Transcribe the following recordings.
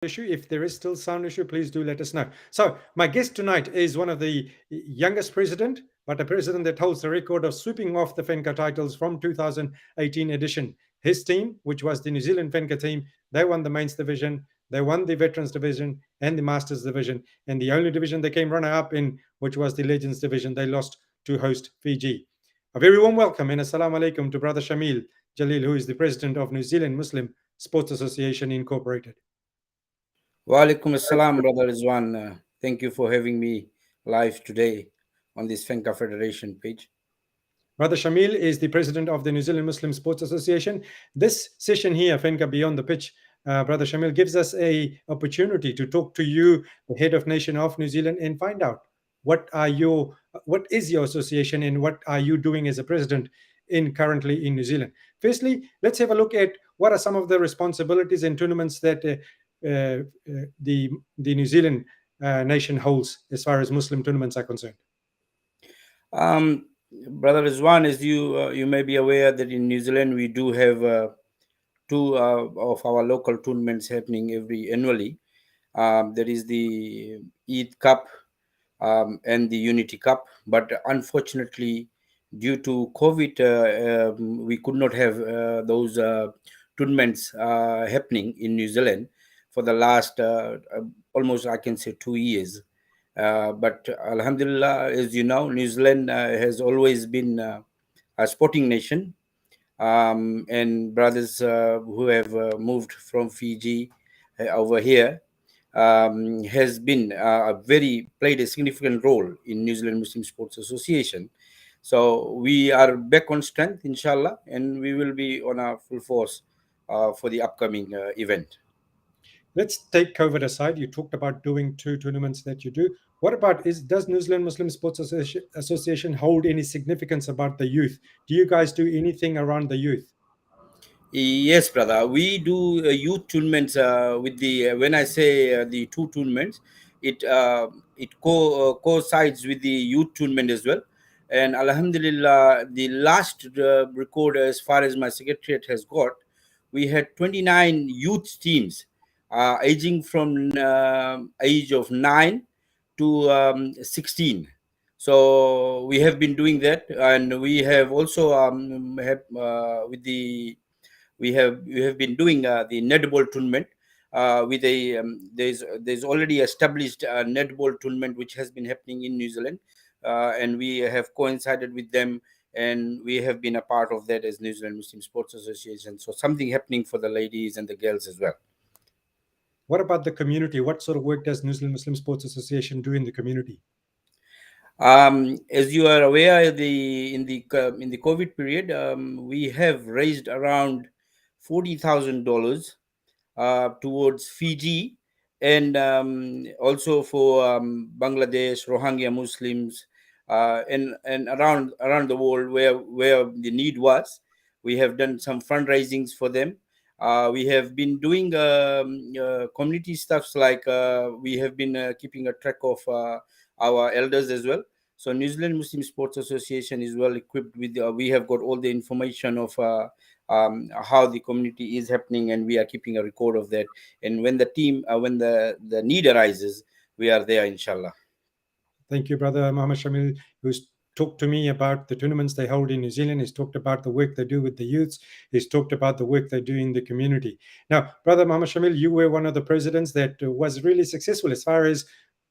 issue. If there is still sound issue, please do let us know. So my guest tonight is one of the youngest president, but a president that holds the record of sweeping off the FANCA titles from 2018 edition. His team, which was the New Zealand FANCA team, they won the mains division, they won the veterans division and the masters division, and the only division they came runner up in, which was the legends division, they lost to host Fiji. A very warm welcome and assalamu alaikum to Brother Shameel Jalil, who is the president of New Zealand Muslim Sports Association Incorporated. Wa alaikum assalam, Brother Rizwan. Thank you for having me live today on this FANCA Federation page. Brother Shamil is the president of the New Zealand Muslim Sports Association. This session here, FANCA Beyond the Pitch, Brother Shamil, gives us a opportunity to talk to you, the head of nation of New Zealand, and find out what is your association and what are you doing as a president in currently in New Zealand. Firstly, let's have a look at what are some of the responsibilities and tournaments that the New Zealand nation holds as far as Muslim tournaments are concerned. Brother Rizwan, as you may be aware that in New Zealand we do have two of our local tournaments happening every annually. There is the Eid Cup and the Unity Cup, but unfortunately, due to COVID, we could not have those tournaments happening in New Zealand for the last almost, I can say, 2 years. But Alhamdulillah, as you know, New Zealand has always been a sporting nation, and brothers who have moved from Fiji over here has been very played a significant role in New Zealand Muslim Sports Association. So we are back on strength, inshallah, and we will be on our full force for the upcoming event. Let's take COVID aside. You talked about doing two tournaments that you do. What about does New Zealand Muslim Sports Association hold any significance about the youth? Do you guys do anything around the youth? Yes, brother. We do youth tournaments with the when I say the two tournaments, it coincides with the youth tournament as well. And Alhamdulillah, the last record as far as my secretariat has got, we had 29 youth teams, aging from age of 9 to 16. So we have been doing that, and we have also have with the we have been doing the netball tournament with a there's already established netball tournament which has been happening in New Zealand, and we have coincided with them, and we have been a part of that as New Zealand Muslim Sports Association. So something happening for the ladies and the girls as well. What about the community? What sort of work does New Zealand Muslim Sports Association do in the community? As you are aware, in the COVID period, we have raised around $40,000 towards Fiji, and also for Bangladesh, Rohingya Muslims, and around the world where the need was. We have done some fundraisings for them. We have been doing community stuffs like we have been keeping a track of our elders as well. So New Zealand Muslim Sports Association is well equipped with. We have got all the information of how the community is happening, and we are keeping a record of that. And when the need arises, we are there, inshallah. Thank you, Brother Mohammed Shamil, who's talked to me about the tournaments they hold in New Zealand. He's talked about the work they do with the youths. He's talked about the work they do in the community. Now, Brother Mohammed Shamil, you were one of the presidents that was really successful as far as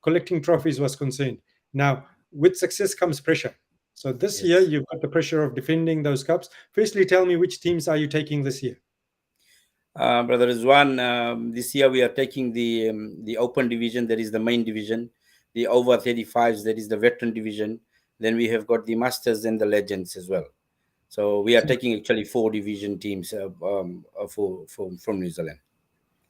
collecting trophies was concerned. Now, with success comes pressure. So this year, Yes. you've got the pressure of defending those cups. Firstly, tell me which teams are you taking this year? Brother Rizwan, this year we are taking the open division, that is the main division, the over 35s, that is the veteran division. Then we have got the masters and the legends as well. So we are taking actually four division teams from New Zealand.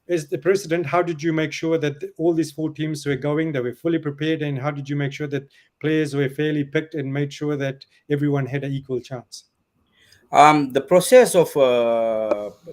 As the president, how did you make sure that all these four teams were going, they were fully prepared, and how did you make sure that players were fairly picked and made sure that everyone had an equal chance? The process of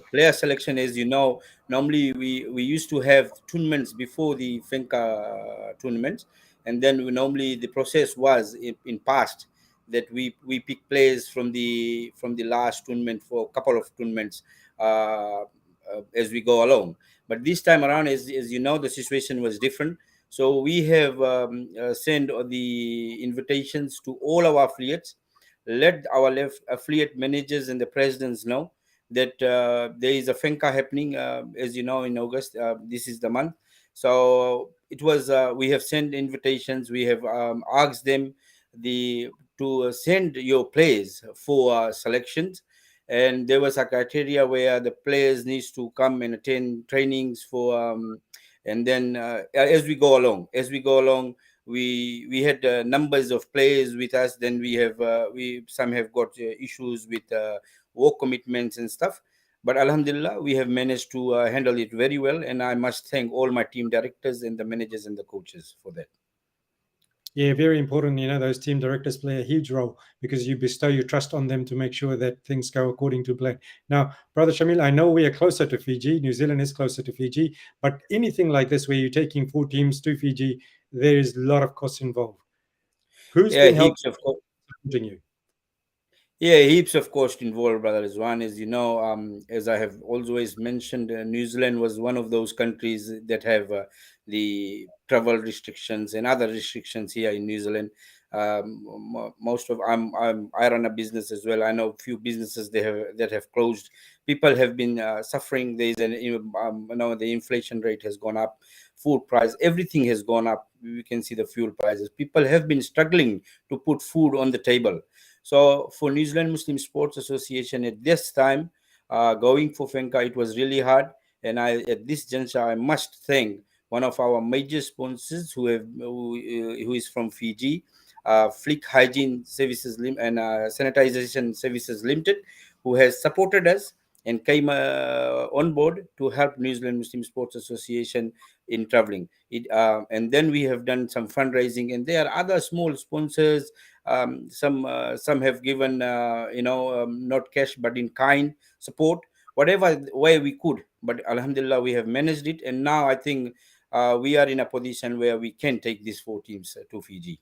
player selection, as you know, normally we used to have tournaments before the FANCA tournaments, and then normally the process was in past that we pick players from the last tournament for a couple of tournaments as we go along. But this time around, as you know, the situation was different. So we have sent the invitations to all our affiliates, let our affiliate managers and the presidents know that there is a FANCA happening, as you know, in August. This is the month. So it was, we have sent invitations. We have asked them the to send your players for selections, and there was a criteria where the players needs to come and attend trainings for and then as we go along, we had numbers of players with us. Then we have we some have got issues with work commitments and stuff, but alhamdulillah we have managed to handle it very well, and I must thank all my team directors and the managers and the coaches for that. Yeah, very important. Those team directors play a huge role because you bestow your trust on them to make sure that things go according to plan. Now, Brother Shamil, I know we are closer to Fiji. New Zealand is closer to Fiji, but anything like this where you're taking 4 teams to Fiji, there is a lot of costs involved. Who's Yeah, been helping heaps of course. you? Yeah, heaps of cost involved, brother Rizwan. As you know, as I have always mentioned, New Zealand was one of those countries that have the travel restrictions and other restrictions here in New Zealand. Most of I run a business as well. I know a few businesses that have closed. People have been suffering. There is the inflation rate has gone up, food price, everything has gone up. We can see the fuel prices. People have been struggling to put food on the table. So for New Zealand Muslim Sports Association at this time, going for FANCA, it was really hard. And at this juncture, I must thank one of our major sponsors who is from Fiji, Flick Hygiene Services and Sanitization Services Limited, who has supported us and came on board to help New Zealand Muslim Sports Association in traveling. And then we have done some fundraising, and there are other small sponsors. Some have given not cash but in kind support, whatever way we could. But alhamdulillah, we have managed it, and now I think we are in a position where we can take these 4 teams to Fiji.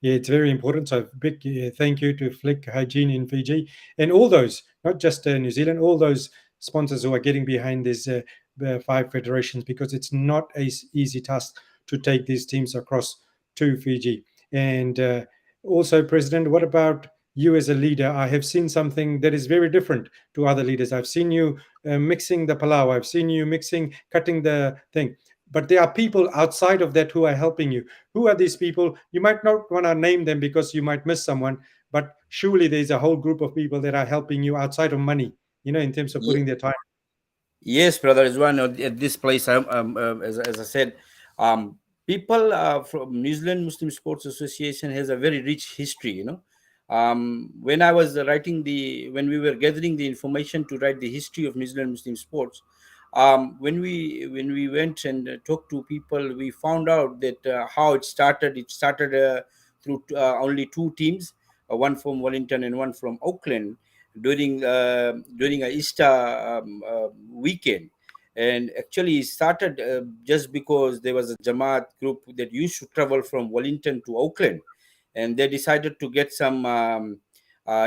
Yeah, it's very important. So, big thank you to Flick Hygiene in Fiji and all those, not just New Zealand, all those sponsors who are getting behind these 5 federations, because it's not a easy task to take these teams across to Fiji. And also, President, what about you as a leader? I have seen something that is very different to other leaders. I've seen you mixing the palau, I've seen you cutting the thing. But there are people outside of that who are helping you. Who are these people? You might not want to name them because you might miss someone, but surely there's a whole group of people that are helping you outside of money, in terms of putting their time. Yes, brother Rizwan. At this place, as I said, people from New Zealand Muslim Sports Association has a very rich history. When I was when we were gathering the information to write the history of New Zealand Muslim sports, when we went and talked to people, we found out that how it started. It started through only 2 teams, one from Wellington and one from Auckland, during a Easter weekend. And actually it started just because there was a Jamaat group that used to travel from Wellington to Auckland, and they decided to get some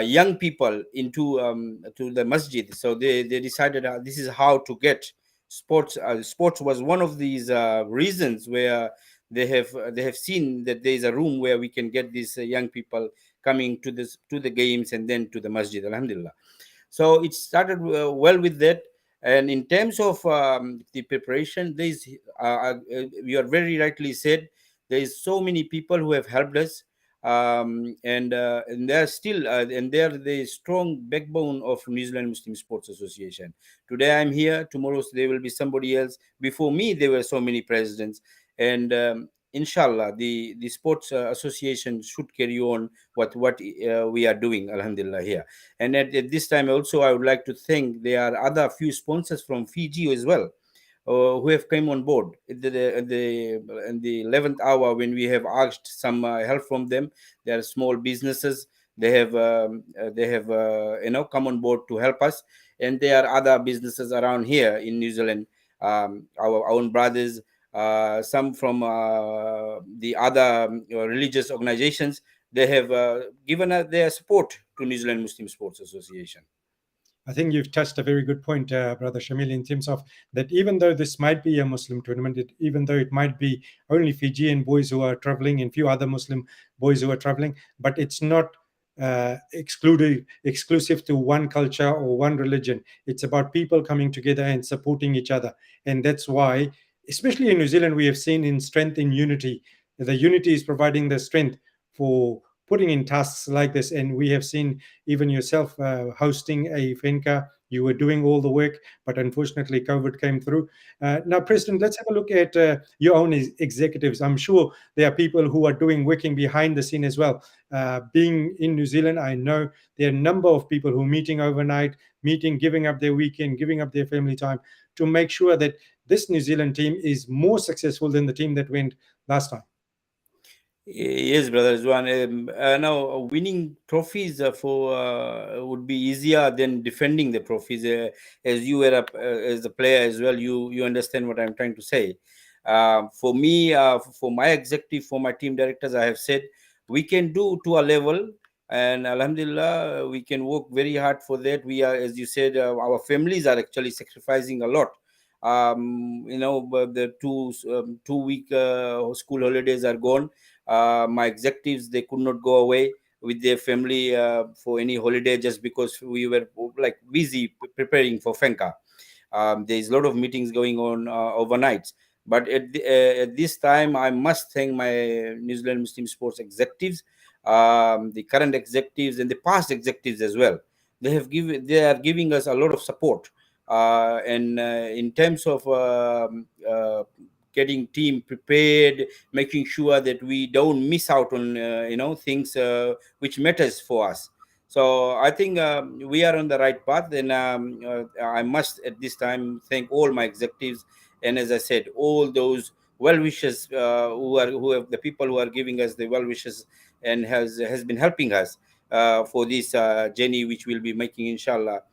young people into to the masjid. So they decided this is how to get sports. Sports was one of these reasons where they have seen that there is a room where we can get these young people coming to the games and then to the masjid, alhamdulillah. So it started well with that. And in terms of the preparation, you are very rightly said, there is so many people who have helped us, and they're still and they're the strong backbone of New Zealand Muslim Sports Association. Today I'm here, tomorrow there will be somebody else. Before me there were so many presidents, and inshallah the sports association should carry on what we are doing, alhamdulillah, here. And at this time also, I would like to thank, there are other few sponsors from Fiji as well, who have come on board in the 11th hour when we have asked some help from them. They are small businesses. They have come on board to help us. And there are other businesses around here in New Zealand, our own brothers, some from the other religious organizations. They have given their support to New Zealand Muslim Sports Association. I think you've touched a very good point, Brother Shamil, in terms of that even though this might be a Muslim tournament, even though it might be only Fijian boys who are traveling and few other Muslim boys who are traveling, but it's not exclusive to one culture or one religion. It's about people coming together and supporting each other. And that's why, especially in New Zealand, we have seen in strength in unity. The unity is providing the strength for putting in tasks like this. And we have seen even yourself hosting a FENCA. You were doing all the work, but unfortunately, COVID came through. Now, President, let's have a look at your own executives. I'm sure there are people who are working behind the scene as well. Being in New Zealand, I know there are a number of people who are meeting overnight, giving up their weekend, giving up their family time to make sure that this New Zealand team is more successful than the team that went last time. Yes, brother Rizwan. Now, winning trophies for would be easier than defending the trophies. As you were as a player as well, you understand what I'm trying to say. For me, for my executive, for my team directors, I have said we can do to a level, and Alhamdulillah, we can work very hard for that. We are, as you said, our families are actually sacrificing a lot. But the 2 week school holidays are gone. My executives, they could not go away with their family for any holiday just because we were like busy preparing for FENCA. There is a lot of meetings going on overnight. But at this time, I must thank my New Zealand Muslim sports executives, the current executives and the past executives as well. They are giving us a lot of support, and in terms of getting team prepared, making sure that we don't miss out on things which matters for us. So I think we are on the right path, and I must at this time thank all my executives, and as I said, all those well wishes who have the people who are giving us the well wishes and has been helping us for this journey which we'll be making inshallah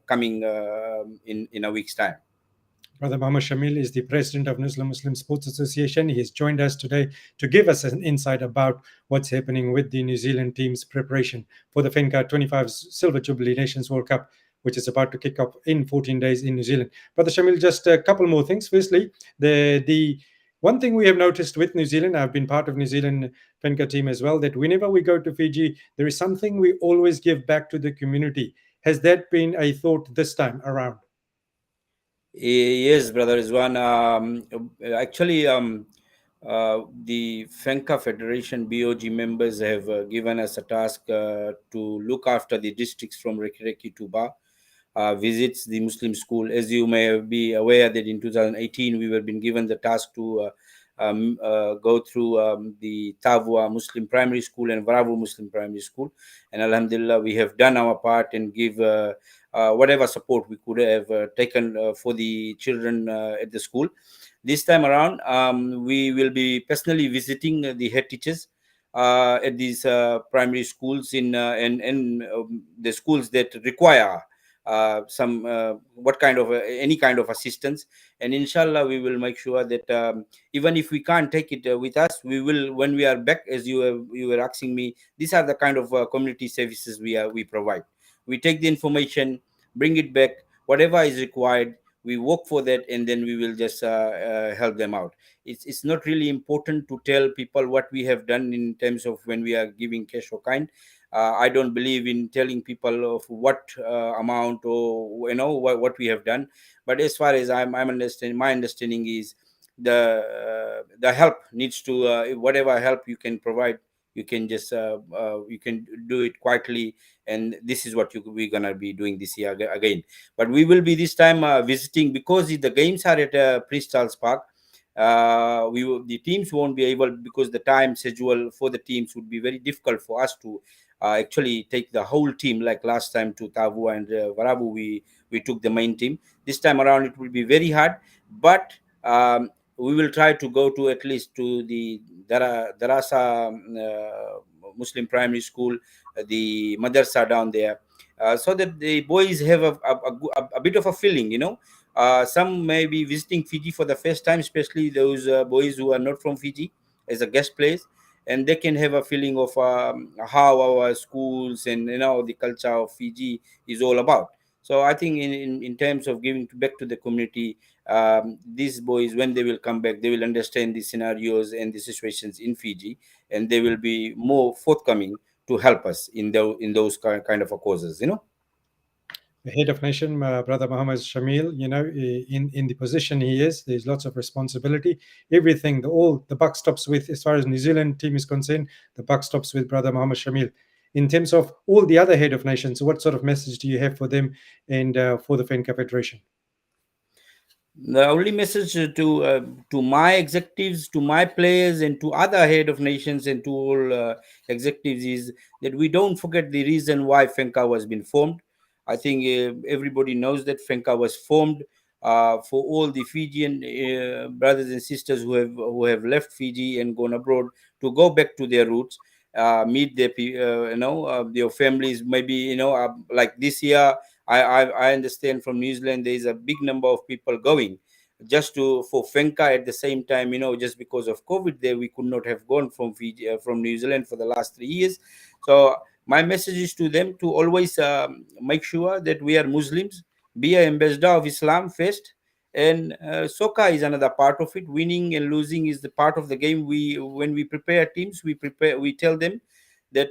coming in a week's time. Brother Mohammed Shameel is the president of Muslim Sports Association. He has joined us today to give us an insight about what's happening with the New Zealand team's preparation for the FENCA 25 Silver Jubilee Nations World Cup, which is about to kick off in 14 days in New Zealand. Brother Shameel, just a couple more things. Firstly, the one thing we have noticed with New Zealand, I've been part of New Zealand FENCA team as well, that whenever we go to Fiji, there is something we always give back to the community. Has that been a thought this time around? Yes, brother Rizwan. Actually, the FENCA Federation BOG members have given us a task to look after the districts from Reki to Ba, visits the Muslim school. As you may be aware that in 2018 we were been given the task to go through the Tavua Muslim Primary School and Varavu Muslim Primary School, and Alhamdulillah we have done our part and give whatever support we could have taken for the children at the school. This time around, we will be personally visiting the head teachers at these primary schools and the schools that require some what kind of any kind of assistance, and inshallah we will make sure that even if we can't take it with us, we will when we are back. As you were asking me, these are the kind of community services we provide. We take the information, bring it back, whatever is required, we work for that, and then we will just help them out. It's not really important to tell people what we have done in terms of when we are giving cash or kind. I don't believe in telling people of what amount or what we have done. But as far as I'm understanding, my understanding is the help needs to whatever help you can provide, you can just you can do it quietly, and this is what we're gonna be doing this year again. But we will be this time visiting, because the games are at Prince Charles Park. The teams won't be able, because the time schedule for the teams would be very difficult for us to actually take the whole team like last time to Tavu and Varabu. We took the main team. This time around it will be very hard, but we will try to go to at least to the Darasa Muslim Primary School, the madrasa down there, so that the boys have a bit of a feeling, some may be visiting Fiji for the first time, especially those boys who are not from Fiji as a guest players, and they can have a feeling of how our schools and the culture of Fiji is all about. So I think in terms of giving back to the community, these boys, when they will come back, they will understand the scenarios and the situations in Fiji, and they will be more forthcoming to help us in those kind of a causes, you know. The head of nation, brother Mohammed Shameel, in the position he is, there's lots of responsibility. Everything, the buck stops with, as far as New Zealand team is concerned, the buck stops with brother Mohammed Shameel. In terms of all the other head of nations, what sort of message do you have for them and for the FENCA Federation? The only message to my executives, to my players, and to other head of nations and to all executives is that we don't forget the reason why FENCA was been formed. I think everybody knows that FENCA was formed for all the Fijian brothers and sisters who have left Fiji and gone abroad to go back to their roots, meet their their families. Maybe like this year, I understand from New Zealand there is a big number of people going just to for FENCA. At the same time, just because of COVID, there we could not have gone from Fiji, from New Zealand for the last 3 years. So my message is to them to always make sure that we are Muslims, be an ambassador of Islam first, and soccer is another part of it. Winning and losing is the part of the game. When we prepare teams, we tell them that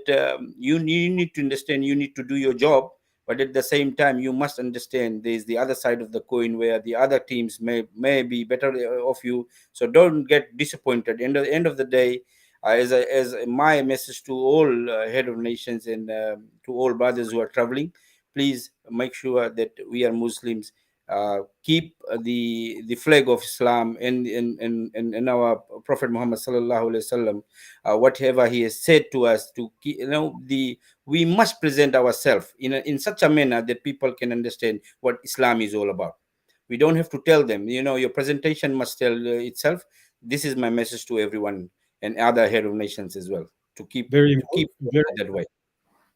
you need to understand, you need to do your job, but at the same time you must understand there is the other side of the coin where the other teams may be better of you. So don't get disappointed. At the end of the day, as my message to all head of nations and to all brothers who are traveling, please make sure that we are Muslims. Keep the flag of Islam and our Prophet Muhammad sallallahu alaihi wasallam, whatever he has said to us, to the we must present ourselves in such a manner that people can understand what Islam is all about. We don't have to tell them, your presentation must tell itself. This is my message to everyone and other head of nations as well, to keep Very to keep important, very, that way.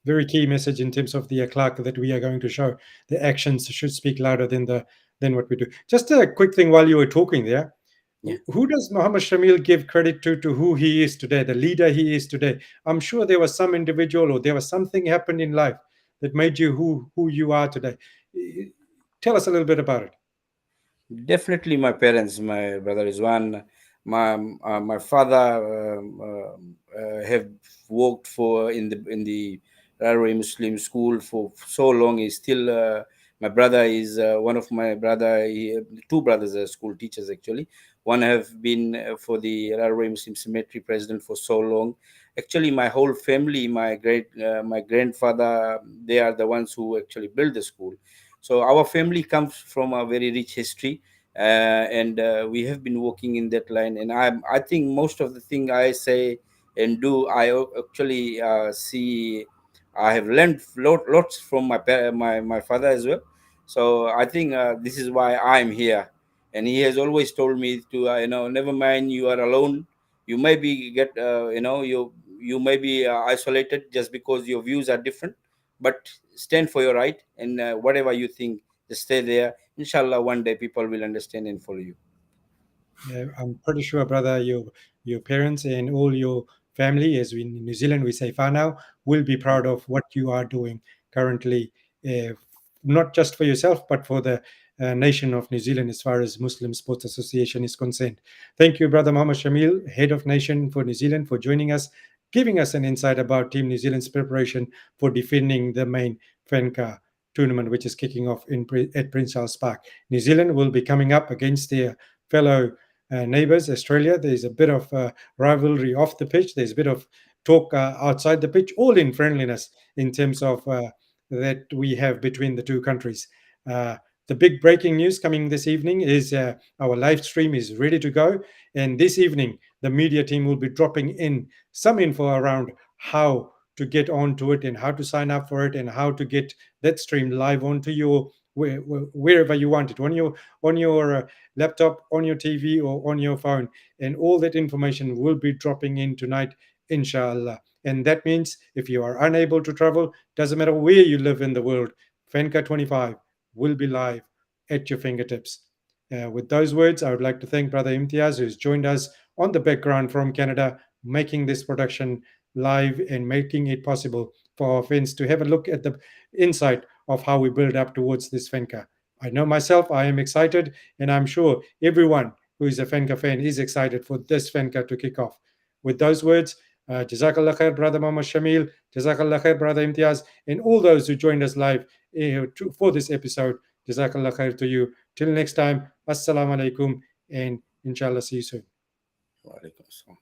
very key message in terms of the akhlaq that we are going to show. The actions should speak louder than what we do. Just a quick thing while you were talking there. Yeah. Who does Muhammad Shamil give credit to who he is today, the leader he is today? I'm sure there was some individual or there was something happened in life that made you who you are today. Tell us a little bit about it. Definitely, my parents, my brother Rizwan, my father have worked for in the Railway Muslim School for so long. He's still my brother is one of my brother. Two brothers are school teachers actually. One have been for the Railway Muslim Cemetery president for so long. Actually, my whole family, my grandfather, they are the ones who actually built the school. So our family comes from a very rich history, and we have been working in that line. And I think most of the thing I say and do, actually see. I have learned lots from my father as well. So I think this is why I'm here. And he has always told me to never mind, you are alone. You may be get you may be isolated just because your views are different, but stand for your right, and whatever you think, just stay there. Inshallah, one day people will understand and follow you. I'm pretty sure, brother, your parents and all your family, as we in New Zealand we say whānau, will be proud of what you are doing currently, uh, not just for yourself, but for the nation of New Zealand as far as Muslim Sports Association is concerned. Thank you, brother Mohammed Shamil, head of nation for New Zealand, for joining us, giving us an insight about Team New Zealand's preparation for defending the main FANCA tournament, which is kicking off at Prince Charles Park. New Zealand will be coming up against their fellow neighbors, Australia. There's a bit of rivalry off the pitch. There's a bit of talk outside the pitch, all in friendliness in terms of that we have between the two countries. Uh, the big breaking news coming this evening is our live stream is ready to go. And this evening, the media team will be dropping in some info around how to get onto it and how to sign up for it and how to get that stream live onto your wherever you want it on your laptop, on your TV, or on your phone. And all that information will be dropping in tonight, inshallah. And that means if you are unable to travel, doesn't matter where you live in the world, FENCA 25 will be live at your fingertips. With those words, I would like to thank Brother Imtiaz, who's joined us on the background from Canada, making this production live and making it possible for our fans to have a look at the insight of how we build up towards this FANCA. I know myself, I am excited, and I'm sure everyone who is a FANCA fan is excited for this FANCA to kick off. With those words, Jazakallah khair, Brother Mohammed Shameel, Jazakallah khair, Brother Imtiaz, and all those who joined us live for this episode. Jazakallah khair to you. Till next time, Assalamu alaikum, and inshallah see you soon. Wa alaikum assalam.